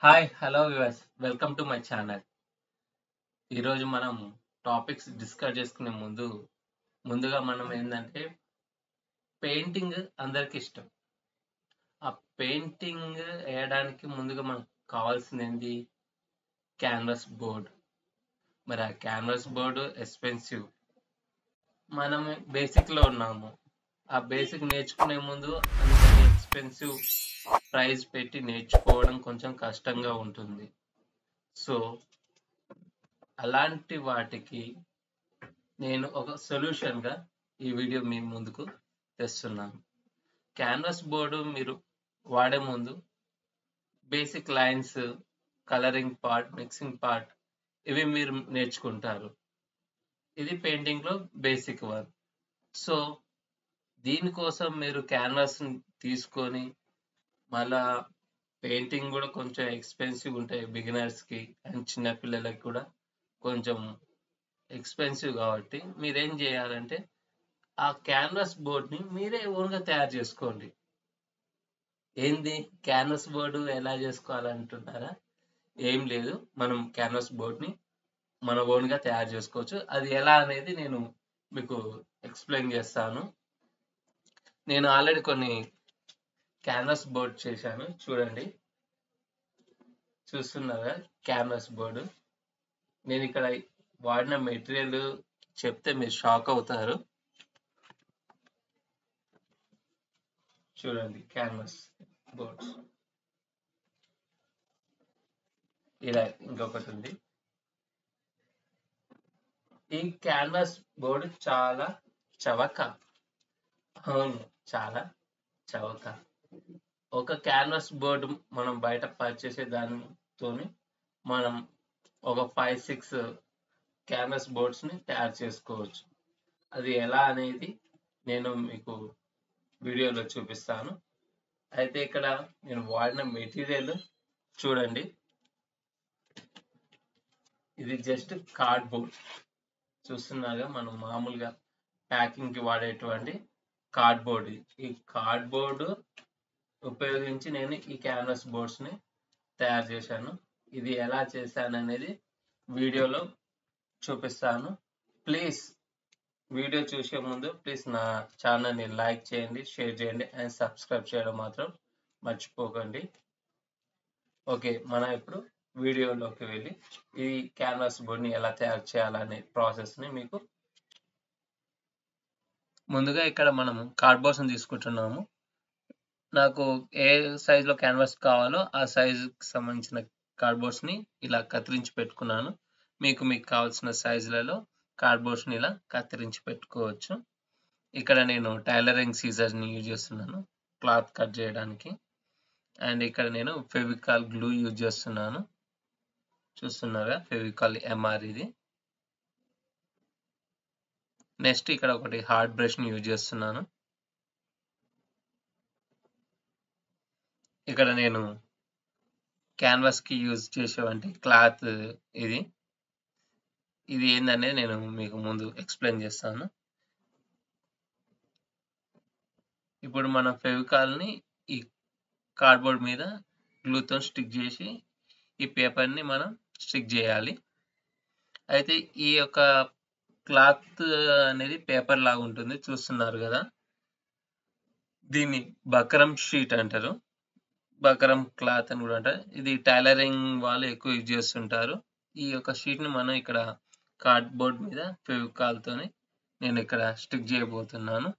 Hi hello viewers welcome to my channel. ఈరోజు మనం topics discuss చేసుకునే ముందుగా మనం ఏంటంటే పెయింటింగ్ అందరికి ఇష్టం. ఆ పెయింటింగ్ వేయడానికి ముందుగా మనకు కావాల్సింది ఏంది? Canvas board. మరి ఆ క్యాన్వాస్ బోర్డు ఎక్స్పెన్సివ్. మనం బేసిక్లో ఉన్నాము. ఆ బేసిక్ నేర్చుకునే ముందు అంత ఎక్స్పెన్సివ్ ప్రైస్ పెట్టి నేర్చుకోవడం కొంచెం కష్టంగా ఉంటుంది. సో అలాంటి వాటికి నేను ఒక సొల్యూషన్గా ఈ వీడియో మీ ముందుకు తెస్తున్నాను. క్యాన్వాస్ బోర్డు మీరు వాడే ముందు basic lines, colouring part, mixing part ఇవి మీరు నేర్చుకుంటారు. ఇది పెయింటింగ్లో బేసిక్ వర్క్. సో దీనికోసం మీరు క్యాన్వాస్ తీసుకొని మళ్ళా పెయింటింగ్ కూడా కొంచెం ఎక్స్పెన్సివ్ ఉంటాయి బిగినర్స్కి అండ్ చిన్నపిల్లలకి కూడా కొంచెం ఎక్స్పెన్సివ్ కాబట్టి మీరేం చేయాలంటే ఆ క్యాన్వాస్ బోర్డ్ని మీరే ఓన్గా తయారు చేసుకోండి. ఏంది క్యాన్వాస్ బోర్డు ఎలా చేసుకోవాలంటున్నారా? ఏం లేదు, మనం క్యాన్వాస్ బోర్డ్ని మన ఓన్గా తయారు చేసుకోవచ్చు. అది ఎలా అనేది నేను మీకు ఎక్స్ప్లెయిన్ చేస్తాను. నేను ఆల్రెడీ కొన్ని క్యాన్వాస్ బోర్డ్ చేశాను, చూడండి. చూస్తున్నారా క్యాన్వాస్ బోర్డు? నేను ఇక్కడ వాడిన మెటీరియల్ చెప్తే మీరు షాక్ అవుతారు. చూడండి క్యాన్వాస్ బోర్డ్స్. ఇలా ఇంకొకటి ఉంది. ఈ క్యాన్వాస్ బోర్డు చాలా చవక. అవును, చాలా చవక. ఒక క్యాన్వాస్ బోర్డు మనం బయట పర్చేస్ చేసే దానితోని మనం ఒక 5-6 క్యాన్వాస్ బోర్డ్స్ని తయారు చేసుకోవచ్చు. అది ఎలా అనేది నేను మీకు వీడియోలో చూపిస్తాను. అయితే ఇక్కడ నేను వాడిన మెటీరియల్ చూడండి. ఇది జస్ట్ కార్డ్బోర్డ్. చూస్తున్నాగా మనం మామూలుగా ప్యాకింగ్కి వాడేటువంటి కార్డ్బోర్డ్. ఈ కార్డ్బోర్డు ఉపయోగించి నేను ఈ క్యాన్వాస్ బోర్డ్స్ని తయారు చేశాను. ఇది ఎలా చేశాను అనేది వీడియోలో చూపిస్తాను. ప్లీజ్ వీడియో చూసే ముందు ప్లీజ్ నా ఛానల్ని లైక్ చేయండి, షేర్ చేయండి అండ్ సబ్స్క్రైబ్ చేయడం మాత్రం మర్చిపోకండి. ఓకే, మనం ఇప్పుడు వీడియోలోకి వెళ్ళి ఈ క్యాన్వాస్ బోర్డ్ని ఎలా తయారు చేయాలనే ప్రాసెస్ని మీకు ముందుగా ఇక్కడ మనం కార్డ్బోర్డ్స్ని తీసుకుంటున్నాము. నాకు ఏ సైజులో క్యాన్వాస్ కావాలో ఆ సైజుకి సంబంధించిన కార్డ్బోర్డ్స్ని ఇలా కత్తిరించి పెట్టుకున్నాను. మీకు కావాల్సిన సైజులలో కార్డ్బోర్డ్స్ని ఇలా కత్తిరించి పెట్టుకోవచ్చు. ఇక్కడ నేను టైలరింగ్ సీజర్ని యూజ్ చేస్తున్నాను క్లాత్ కట్ చేయడానికి. అండ్ ఇక్కడ నేను ఫెవికాల్ గ్లూ యూజ్ చేస్తున్నాను. చూస్తున్నారా ఫెవికాల్ ఎంఆర్ ఇది. నెక్స్ట్ ఇక్కడ ఒకటి హార్డ్ బ్రష్ని యూజ్ చేస్తున్నాను. ఇక్కడ నేను క్యాన్వాస్కి యూజ్ చేసేవంటి క్లాత్ ఇది ఏందనేది నేను మీకు ముందు ఎక్స్ప్లెయిన్ చేస్తాను. ఇప్పుడు మనం ఫెవికాల్ని ఈ కార్డ్బోర్డ్ మీద గ్లూతో స్టిక్ చేసి ఈ పేపర్ని మనం స్టిక్ చేయాలి. అయితే ఈ యొక్క క్లాత్ అనేది పేపర్ లాగా ఉంటుంది, చూస్తున్నారు కదా. దీన్ని బకరం షీట్ అంటారు, బకరం క్లాత్ అని కూడా అంటారు. ఇది టైలరింగ్ వాళ్ళు ఎక్కువ యూజ్ చేస్తుంటారు. ఈ యొక్క షీట్ని మనం ఇక్కడ కార్డ్బోర్డ్ మీద ఫెవికాల్తోని నేను ఇక్కడ స్టిక్ చేయబోతున్నాను.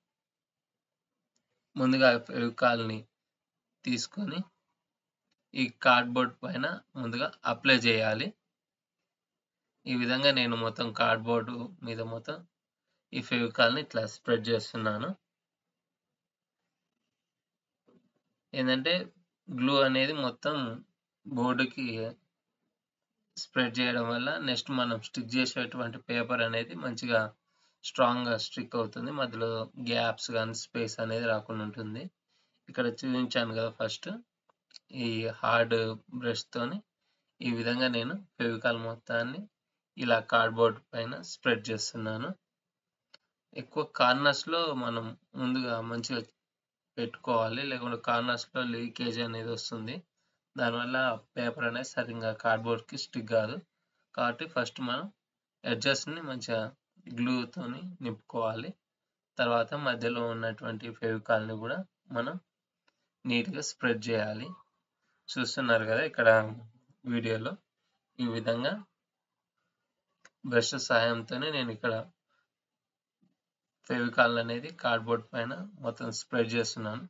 ముందుగా ఫెవికాల్ని తీసుకొని ఈ కార్డ్బోర్డ్ పైన ముందుగా అప్లై చేయాలి. ఈ విధంగా నేను మొత్తం కార్డ్బోర్డు మీద మొత్తం ఈ ఫెవికాల్ని ఇట్లా స్ప్రెడ్ చేస్తున్నాను. ఏంటంటే గ్లూ అనేది మొత్తం బోర్డుకి స్ప్రెడ్ చేయడం వల్ల నెక్స్ట్ మనం స్టిక్ చేసేటువంటి పేపర్ అనేది మంచిగా స్ట్రాంగ్గా స్టిక్ అవుతుంది. మధ్యలో గ్యాప్స్ కానీ స్పేస్ అనేది రాకుండా ఉంటుంది. ఇక్కడ చూపించాను కదా, ఫస్ట్ ఈ హార్డ్ బ్రష్తోని ఈ విధంగా నేను ఫెవికాల్ మొత్తాన్ని ఇలా కార్డ్బోర్డ్ పైన స్ప్రెడ్ చేస్తున్నాను. ఎక్కువ కార్నర్స్లో మనం ముందుగా మంచిగా పెట్టుకోవాలి, లేకుంటే కార్నర్స్లో లీకేజ్ అనేది వస్తుంది. దానివల్ల పేపర్ అనేది సరిగ్గా కార్డ్బోర్డ్కి స్టిక్ కాదు. కాబట్టి ఫస్ట్ మనం ఎడ్జెస్ని మంచిగా గ్లూతోని నింపుకోవాలి. తర్వాత మధ్యలో ఉన్నటువంటి ఫెవికాల్ని కూడా మనం నీట్గా స్ప్రెడ్ చేయాలి. చూస్తున్నారు కదా ఇక్కడ వీడియోలో ఈ విధంగా బ్రష్ సహాయంతోనే నేను ఇక్కడ ఫెవికాల్ అనేది కార్డ్బోర్డ్ పైన మొత్తం స్ప్రెడ్ చేస్తున్నాను.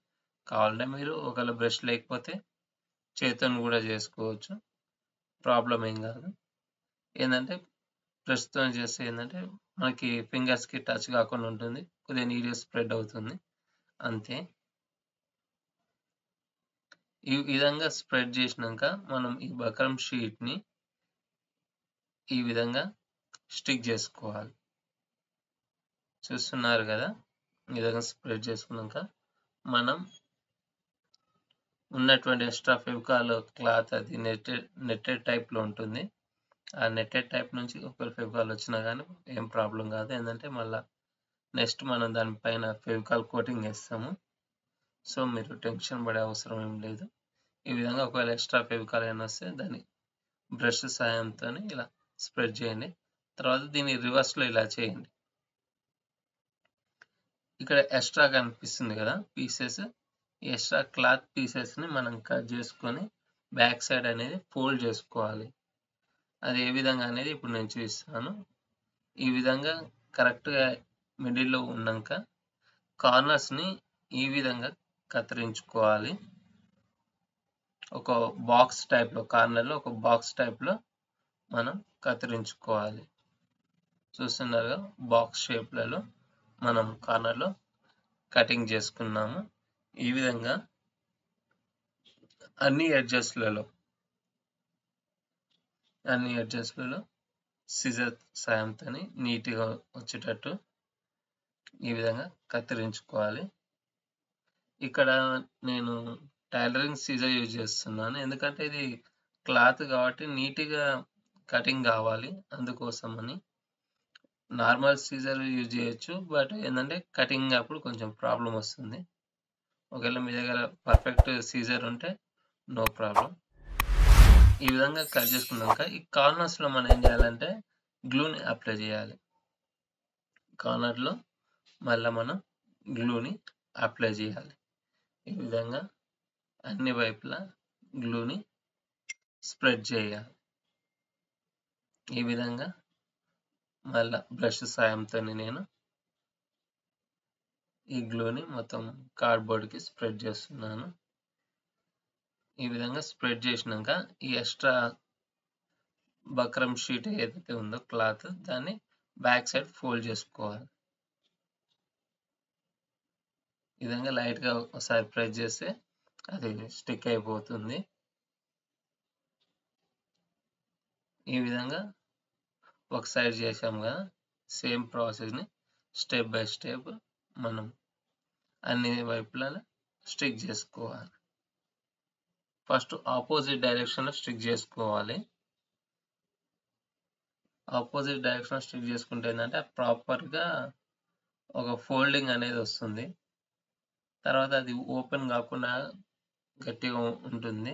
కావాలంటే మీరు ఒకవేళ బ్రష్ లేకపోతే చేతితోని కూడా చేసుకోవచ్చు, ప్రాబ్లం ఏం కాదు. ఏంటంటే బ్రష్తో చేస్తే ఏంటంటే మనకి ఫింగర్స్కి టచ్ కాకుండా ఉంటుంది, కొద్దిగా నీట్గా స్ప్రెడ్ అవుతుంది అంతే. ఈ విధంగా స్ప్రెడ్ చేసినాక మనం ఈ బక్రం షీట్ని ఈ విధంగా స్టిక్ చేసుకోవాలి. చూస్తున్నారు కదా, ఈ విధంగా స్ప్రెడ్ చేసుకున్నాక మనం ఉన్నటువంటి ఎక్స్ట్రా ఫెవికాల్ క్లాత్ అది నెట్టెడ్ టైప్లో ఉంటుంది. ఆ నెట్టెడ్ టైప్ నుంచి ఒక ఫెవికాల్ వచ్చినా కానీ ఏం ప్రాబ్లం కాదు. ఏంటంటే మళ్ళీ నెక్స్ట్ మనం దానిపైన ఫెవికాల్ కోటింగ్ వేస్తాము. సో మీరు టెన్షన్ పడే అవసరం ఏం లేదు. ఈ విధంగా ఒకవేళ ఎక్స్ట్రా ఫెవికాల్ అయినా వస్తే దాన్ని బ్రష్ సహాయంతో ఇలా స్ప్రెడ్ చేయండి. తర్వాత దీన్ని రివర్స్లో ఇలా చేయండి. ఇక్కడ ఎక్స్ట్రా కనిపిస్తుంది కదా పీసెస్, ఈ ఎక్స్ట్రా క్లాత్ పీసెస్ని మనం కట్ చేసుకొని బ్యాక్ సైడ్ అనేది ఫోల్డ్ చేసుకోవాలి. అది ఏ విధంగా అనేది ఇప్పుడు నేను చూపిస్తాను. ఈ విధంగా కరెక్ట్గా మిడిల్లో ఉన్నాక కార్నర్స్ని ఈ విధంగా కత్తిరించుకోవాలి. ఒక బాక్స్ టైప్లో కార్నర్లో ఒక బాక్స్ టైప్లో మనం కత్తిరించుకోవాలి. చూస్తున్నారుగా బాక్స్ షేప్లలో మనం కార్నర్లో కటింగ్ చేసుకున్నాము. ఈ విధంగా అన్ని ఎడ్జెస్లలో సిజర్ సాయంతో నీట్గా వచ్చేటట్టు ఈ విధంగా కత్తిరించుకోవాలి. ఇక్కడ నేను టైలరింగ్ సీజర్ యూజ్ చేస్తున్నాను, ఎందుకంటే ఇది క్లాత్ కాబట్టి నీట్గా కటింగ్ కావాలి, అందుకోసమని. నార్మల్ సీజర్ యూజ్ చేయొచ్చు, బట్ ఏంటంటే కటింగ్ అప్పుడు కొంచెం ప్రాబ్లం వస్తుంది. ఒకవేళ మీ దగ్గర పర్ఫెక్ట్ సీజర్ ఉంటే నో ప్రాబ్లం. ఈ విధంగా కట్ చేసుకున్నాక ఈ కార్నర్స్లో మనం ఏం చేయాలంటే గ్లూని అప్లై చేయాలి. కార్నర్లో మళ్ళీ మనం గ్లూని అప్లై చేయాలి. ఈ విధంగా అన్ని వైపులా గ్లూని స్ప్రెడ్ చేయాలి. ఈ విధంగా మళ్ళీ బ్రష్ సాయంతో నేను ఈ గ్లూని మొత్తం కార్డ్బోర్డ్కి స్ప్రెడ్ చేస్తున్నాను. ఈ విధంగా స్ప్రెడ్ చేసినాక ఈ ఎక్స్ట్రా బక్రం షీట్ ఏదైతే ఉందో క్లాత్, దాన్ని బ్యాక్ సైడ్ ఫోల్డ్ చేసుకోవాలి. ఈ విధంగా లైట్గా ఒకసారి ప్రెస్ చేస్తే అది స్టిక్ అయిపోతుంది. ఈ విధంగా ఒక సైడ్ చేసాం కదా, సేమ్ ప్రాసెస్ని స్టెప్ బై స్టెప్ మనం అన్ని వైపులా స్టిక్ చేసుకోవాలి. ఫస్ట్ ఆపోజిట్ డైరెక్షన్లో స్టిక్ చేసుకోవాలి. ఆపోజిట్ డైరెక్షన్లో స్టిక్ చేసుకుంటే ఏంటంటే ప్రాపర్గా ఒక ఫోల్డింగ్ అనేది వస్తుంది. తర్వాత అది ఓపెన్ కాకుండా గట్టిగా ఉంటుంది.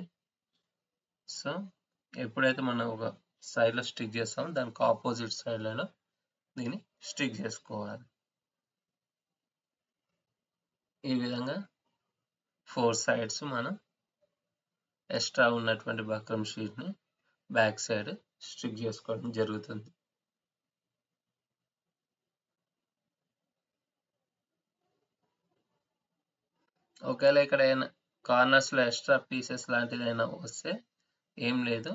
సో ఎప్పుడైతే మనం ఒక సైడ్లో స్టిక్ చేస్తామో దానికి ఆపోజిట్ సైడ్లలో దీన్ని స్టిక్ చేసుకోవాలి. ఈ విధంగా 4 సైడ్స్ మనం ఎక్స్ట్రా ఉన్నటువంటి బక్రం షీట్ని బ్యాక్ సైడ్ స్టిక్ చేసుకోవడం జరుగుతుంది. ఒకవేళ ఇక్కడ కార్నర్స్లో ఎక్స్ట్రా పీసెస్ లాంటిది అయినా వస్తే ఏం లేదు,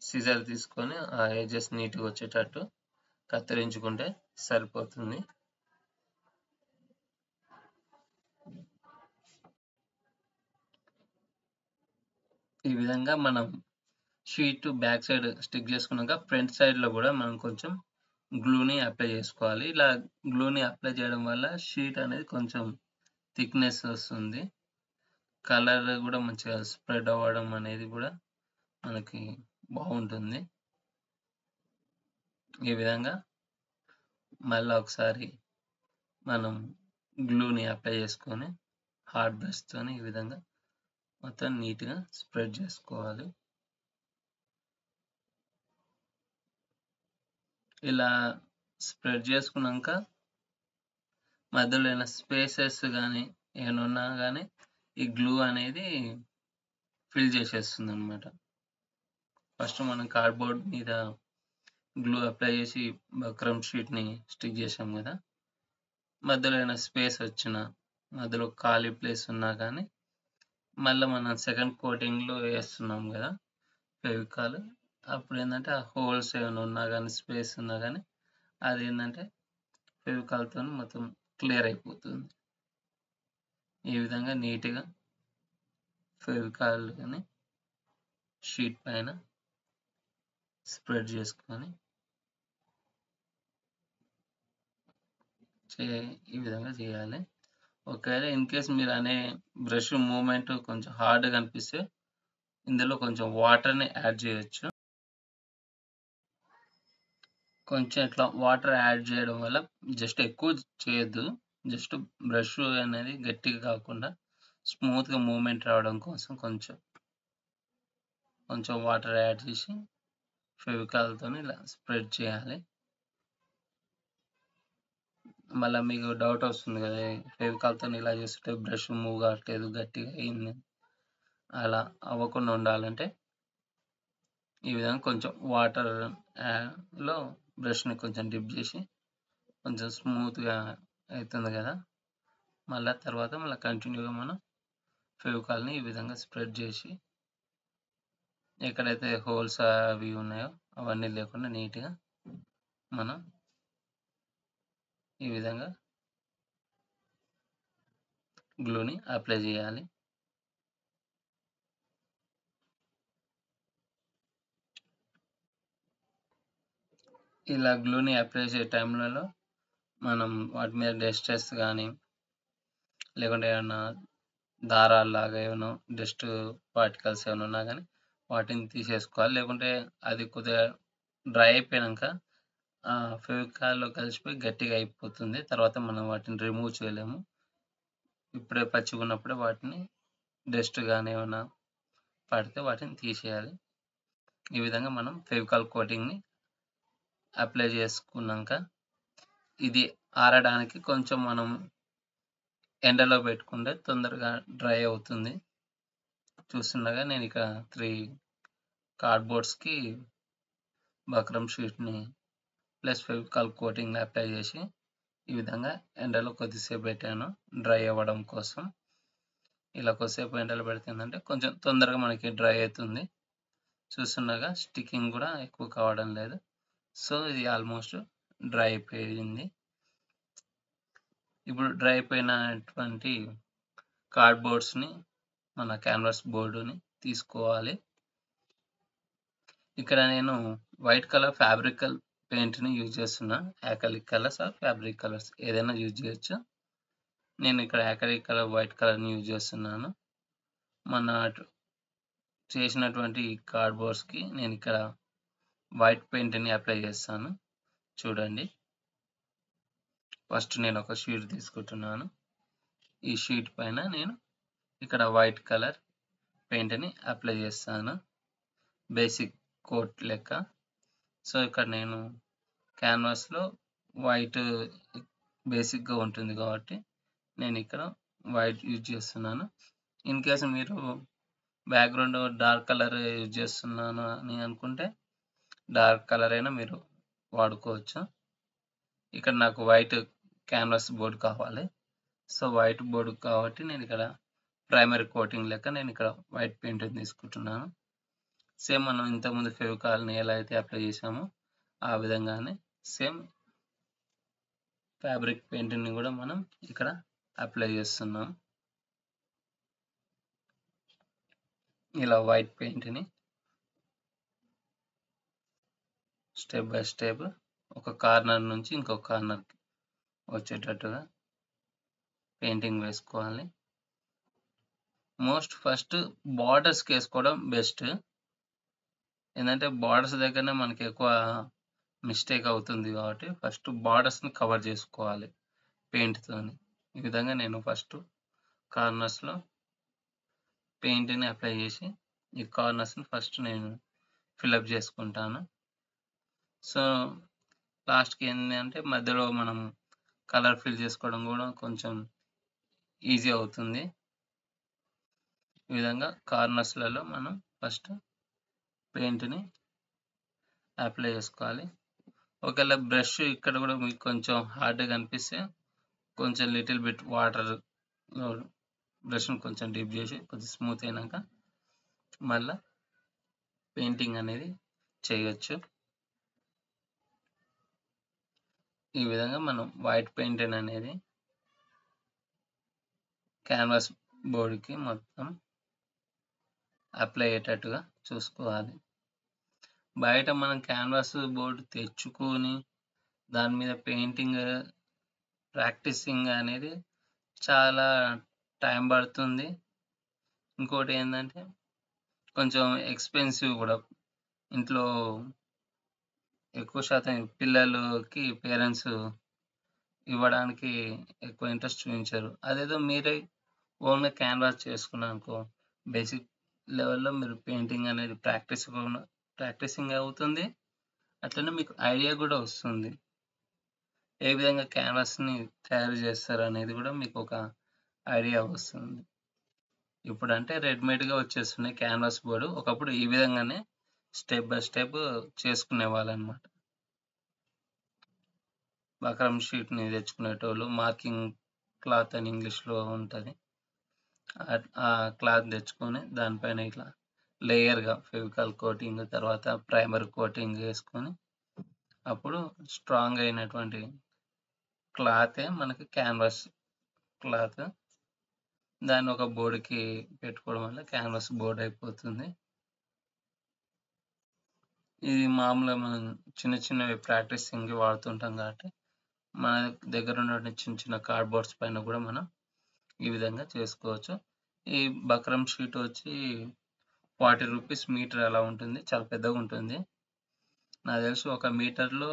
సిజర్ తీసుకొని ఆ ఎడ్జెస్ నీట్గా వచ్చేటట్టు కత్తిరించుకుంటే సరిపోతుంది. ఈ విధంగా మనం షీట్ బ్యాక్ సైడ్ స్టిక్ చేసుకున్నాక ఫ్రంట్ సైడ్లో కూడా మనం కొంచెం గ్లూని అప్లై చేసుకోవాలి. ఇలా గ్లూని అప్లై చేయడం వల్ల షీట్ అనేది కొంచెం థిక్నెస్ వస్తుంది, కలర్ కూడా మంచిగా స్ప్రెడ్ అవ్వడం అనేది కూడా మనకి బాగుంటుంది. ఈ విధంగా మళ్ళీ ఒకసారి మనం గ్లూని అప్లై చేసుకొని హార్డ్ బ్రష్తో ఈ విధంగా మొత్తం నీట్గా స్ప్రెడ్ చేసుకోవాలి. ఇలా స్ప్రెడ్ చేసుకున్నాక మధ్యలో ఏమైనా స్పేసెస్ కానీ ఏమైనా ఉన్నా కానీ ఈ గ్లూ అనేది ఫిల్ చేసేస్తుంది అనమాట. ఫస్ట్ మనం కార్డ్బోర్డ్ మీద గ్లూ అప్లై చేసి బక్రమ్ షీట్ని స్టిక్ చేసాం కదా, మధ్యలో ఏమైనా స్పేస్ వచ్చినా మధ్యలో ఖాళీ ప్లేస్ ఉన్నా కానీ మళ్ళీ మనం సెకండ్ కోటింగ్లో వేస్తున్నాం కదా ఫెవికాల్, అప్పుడు ఏంటంటే ఆ హోల్స్ ఏమైనా ఉన్నా కానీ స్పేస్ ఉన్నా కానీ అది ఏంటంటే ఫెవికాల్తో మొత్తం క్లియర్ అయిపోతుంది. ఈ విధంగా నీట్గా ఫెవికాల్ కానీ షీట్ పైన స్ప్రెడ్ చేసుకొని ఈ విధంగా చేయాలి. ఒకవేళ ఇన్ కేస్ మీరు అనే బ్రష్ మూమెంట్ కొంచెం హార్డ్గా అనిపిస్తే ఇందులో కొంచెం వాటర్ని యాడ్ చేయొచ్చు. కొంచెం ఇట్లా వాటర్ యాడ్ చేయడం వల్ల జస్ట్ ఎక్కువ చేయొద్దు, జస్ట్ బ్రష్ అనేది గట్టిగా కాకుండా స్మూత్గా మూమెంట్ రావడం కోసం కొంచెం వాటర్ యాడ్ చేసి ఫెవికాల్తో ఇలా స్ప్రెడ్ చేయాలి. మళ్ళీ మీకు డౌట్ వస్తుంది కదా, ఫెవికాల్తో ఇలా చేస్తుంటే బ్రష్ మూవ్ కావట్లేదు, గట్టిగా అయింది. అలా అవ్వకుండా ఉండాలంటే ఈ విధంగా కొంచెం వాటర్లో బ్రష్ని కొంచెం డిప్ చేసి కొంచెం స్మూత్గా అవుతుంది కదా, మళ్ళీ తర్వాత కంటిన్యూగా మనం ఫెవికాల్ని ఈ విధంగా స్ప్రెడ్ చేసి ఎక్కడైతే హోల్స్ అవి ఉన్నాయో అవన్నీ లేకుండా నీట్గా మనం ఈ విధంగా గ్లూని అప్లై చేయాలి. ఇలా గ్లూని అప్లై చేసే టైంలలో మనం వాటి మీద డస్టర్స్ కానీ లేకుంటే ఏమన్నా దారాల్లాగా ఏమైనా డస్ట్ పార్టికల్స్ ఏమైనా ఉన్నా కానీ వాటిని తీసేసుకోవాలి. లేకుంటే అది కొద్దిగా డ్రై అయిపోయాక ఫెవికాల్లో కలిసిపోయి గట్టిగా అయిపోతుంది, తర్వాత మనం వాటిని రిమూవ్ చేయలేము. ఇప్పుడే పచ్చిగున్నప్పుడే వాటిని డస్ట్ కానీ ఏమైనా పడితే వాటిని తీసేయాలి. ఈ విధంగా మనం ఫెవికాల్ కోటింగ్ని అప్లై చేసుకున్నాక ఇది ఆరడానికి కొంచెం మనం ఎండలో పెట్టుకుంటే తొందరగా డ్రై అవుతుంది. చూస్తుండగా నేను ఇక 3 కార్డ్బోర్డ్స్కి బక్రమ్ షీట్ని ప్లస్ ఫెవికాల్ కోటింగ్ అప్లై చేసి ఈ విధంగా ఎండలో కొద్దిసేపు పెట్టాను డ్రై అవ్వడం కోసం. ఇలా కొద్దిసేపు ఎండలో పెడితే ఏంటంటే కొంచెం తొందరగా మనకి డ్రై అవుతుంది. చూస్తుండగా స్టిక్కింగ్ కూడా ఎక్కువ కావడం లేదు. సో ఇది ఆల్మోస్ట్ డ్రై అయిపోయింది. ఇప్పుడు డ్రై అయిపోయినటువంటి కార్డ్బోర్డ్స్ని మన క్యాన్వాస్ బోర్డుని తీసుకోవాలి. ఇక్కడ నేను వైట్ కలర్ ఫ్యాబ్రిక్ పెయింట్ని యూజ్ చేస్తున్నా. Acrylic colours or fabric colours ఏదైనా యూజ్ చేయొచ్చు. నేను ఇక్కడ యాక్రిలిక్ కలర్ వైట్ కలర్ని యూజ్ చేస్తున్నాను. మన చేసినటువంటి కార్డ్బోర్డ్స్కి నేను ఇక్కడ వైట్ పెయింట్ని అప్లై చేస్తాను. చూడండి, ఫస్ట్ నేను ఒక షీట్ తీసుకుంటున్నాను. ఈ షీట్ పైన నేను ఇక్కడ వైట్ కలర్ పెయింట్ని అప్లై చేస్తాను, బేసిక్ కోట్ లెక్క. సో ఇక్కడ నేను క్యాన్వాస్లో వైట్ బేసిక్గా ఉంటుంది కాబట్టి నేను ఇక్కడ వైట్ యూజ్ చేస్తున్నాను. ఇన్ కేసు మీరు బ్యాక్గ్రౌండ్ డార్క్ కలర్ యూజ్ చేస్తున్నాను అని అనుకుంటే డార్క్ కలర్ అయినా మీరు వాడుకోవచ్చు. ఇక్కడ నాకు వైట్ క్యాన్వాస్ బోర్డు కావాలి. సో వైట్ బోర్డు కాబట్టి నేను ఇక్కడ ప్రైమరీ కోటింగ్ లెక్క నేను ఇక్కడ వైట్ పెయింట్ తీసుకుంటున్నాను. సేమ్ మనం ఇంతకుముందు ఫెవికాల్ని ఎలా అయితే అప్లై చేసామో ఆ విధంగానే సేమ్ ఫ్యాబ్రిక్ పెయింట్ని కూడా మనం ఇక్కడ అప్లై చేస్తున్నాం. ఇలా వైట్ పెయింట్ని స్టెప్ బై స్టెప్ ఒక కార్నర్ నుంచి ఇంకొక కార్నర్కి వచ్చేటట్టుగా పెయింటింగ్ వేసుకోవాలి. ఫస్ట్ బార్డర్స్కి వేసుకోవడం బెస్ట్, ఏంటంటే బార్డర్స్ దగ్గరనే మనకి ఎక్కువ మిస్టేక్ అవుతుంది కాబట్టి ఫస్ట్ బార్డర్స్ని కవర్ చేసుకోవాలి పెయింట్తో. ఈ విధంగా నేను ఫస్ట్ కార్నర్స్లో పెయింట్‌ని అప్లై చేసి ఈ కార్నర్స్‌ని ఫస్ట్ నేను ఫిలప్ చేసుకుంటాను. సో, లాస్ట్‌కి ఏంటంటే మధ్యలో మనం కలర్ ఫిల్ చేసుకోవడం కూడా కొంచెం ఈజీ అవుతుంది. ఈ విధంగా కార్నర్స్‌లలో మనం ఫస్ట్ పెయింట్‌ని అప్లై చేసుకోవాలి. ఒకవేళ బ్రష్ ఇక్కడ కూడా మీకు కొంచెం హార్డ్‌గా అనిపిస్తే కొంచెం లిటిల్ బిట్ వాటర్ బ్రష్‌ని కొంచెం డిప్ చేసి కొంచెం స్మూత్ అయినాక మళ్ళా పెయింటింగ్ అనేది చేయొచ్చు. ఈ విధంగా మనం వైట్ పెయింట్ అనేది క్యాన్వాస్ బోర్డ్‌కి మొత్తం అప్లై అయ్యేటట్టుగా చూసుకోవాలి. బయట మనం క్యాన్వాస్ బోర్డ్ తెచ్చుకొని దాని మీద పెయింటింగ్ ప్రాక్టీసింగ్ అనేది చాలా టైం పడుతుంది. ఇంకోటి ఏందంటే కొంచెం ఎక్స్‌పెన్సివ్ కూడా. ఇంట్లో ఎక్కువ శాతం పిల్లలకి పేరెంట్స్ ఇవ్వడానికి ఎక్కువ ఇంట్రెస్ట్ చూపించరు. అదేదో మీరే ఓన్‌గా క్యాన్వాస్ చేసుకున్నారనుకో, బేసిక్ లెవెల్‌లో మీరు పెయింటింగ్ అనేది ప్రాక్టీసింగ్ అవుతుంది. అట్లనే మీకు ఐడియా కూడా వస్తుంది. ఏ విధంగా క్యాన్వాస్‌ని తయారు చేస్తారనేది కూడా మీకు ఒక ఐడియా వస్తుంది. ఇప్పుడంటే రెడీమేడ్‌గా వచ్చేస్తున్నాయి క్యాన్వాస్ బోర్డ్. ఒకప్పుడు ఈ విధంగానే స్టెప్ బై స్టెప్ చేసుకునేవాళ్ళనమాట. బక్రమ్ షీట్‌ని తెచ్చుకునేటోళ్ళు. మార్కింగ్ క్లాత్ అని ఇంగ్లీష్‌లో ఉంటది. ఆ క్లాత్ తెచ్చుకొని దానిపైన ఇట్లా లేయర్‌గా ఫెవికాల్ కోటింగ్, తర్వాత ప్రైమర్ కోటింగ్ ఏసుకొని అప్పుడు స్ట్రాంగ్ అయినటువంటి క్లాతే మనకి క్యాన్వాస్ క్లాత్. దాన్ని ఒక బోర్డ్‌కి పెట్టుకోవడం వల్ల క్యాన్వాస్ బోర్డ్ అయిపోతుంది. ఇది మామూలుగా మనం చిన్న చిన్నవి ప్రాక్టీసింగ్‌కి వాడుతుంటాం కాబట్టి, మన దగ్గర ఉన్నటువంటి చిన్న చిన్న కార్డ్‌బోర్డ్స్ పైన కూడా మనం ఈ విధంగా చేసుకోవచ్చు. ఈ బక్రమ్ షీట్ వచ్చి ₹40 మీటర్ అలా ఉంటుంది. చాలా పెద్దగా ఉంటుంది. నాకు తెలిసి ఒక మీటర్‌లో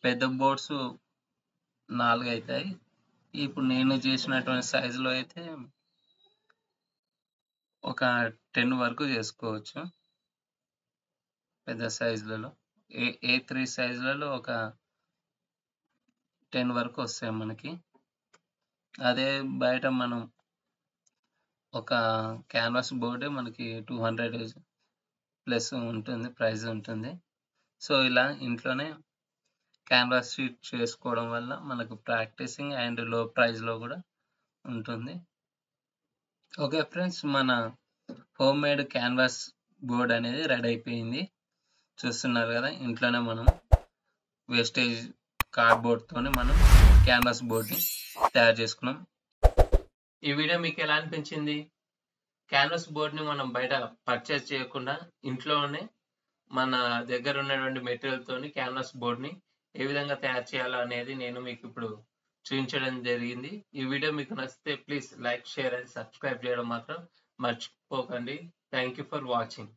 పెద్ద బోర్డ్స్ 4 అయితాయి. ఇప్పుడు నేను చేసినటువంటి సైజులో అయితే ఒక 10 వరకు చేసుకోవచ్చు. పెద్ద సైజులలో. A3 సైజులలో ఒక 10 వరకు వస్తాయి మనకి. అదే బయట మనం ఒక క్యాన్వాస్ బోర్డే మనకి 200 ప్లస్ ఉంటుంది. ప్రైస్ ఉంటుంది. సో, ఇలా ఇంట్లోనే క్యాన్వాస్ షీట్ చేసుకోవడం వల్ల మనకు ప్రాక్టీసింగ్ అండ్ లో ప్రైస్‌లో కూడా ఉంటుంది. ఓకే ఫ్రెండ్స్, మన హోమ్‌మేడ్ క్యాన్వాస్ బోర్డ్ అనేది రెడీ అయిపోయింది. చూస్తున్నారు కదా, ఇంట్లోనే మనం వేస్టేజ్ కార్డ్‌బోర్డ్‌తోని మనం క్యాన్వాస్ బోర్డ్‌ని తయారు చేసుకున్నాం. ఈ వీడియో మీకు ఎలా అనిపించింది? క్యాన్వాస్ బోర్డ్‌ని మనం బయట పర్చేస్ చేయకుండా ఇంట్లోనే మన దగ్గర ఉన్నటువంటి మెటీరియల్‌తోని క్యాన్వాస్ బోర్డ్‌ని ఏ విధంగా తయారు చేయాలో అనేది నేను మీకు ఇప్పుడు చూపించడం జరిగింది. ఈ వీడియో మీకు నచ్చితే please like, share and subscribe చేయడం మాత్రం మర్చిపోకండి. Thank you for watching.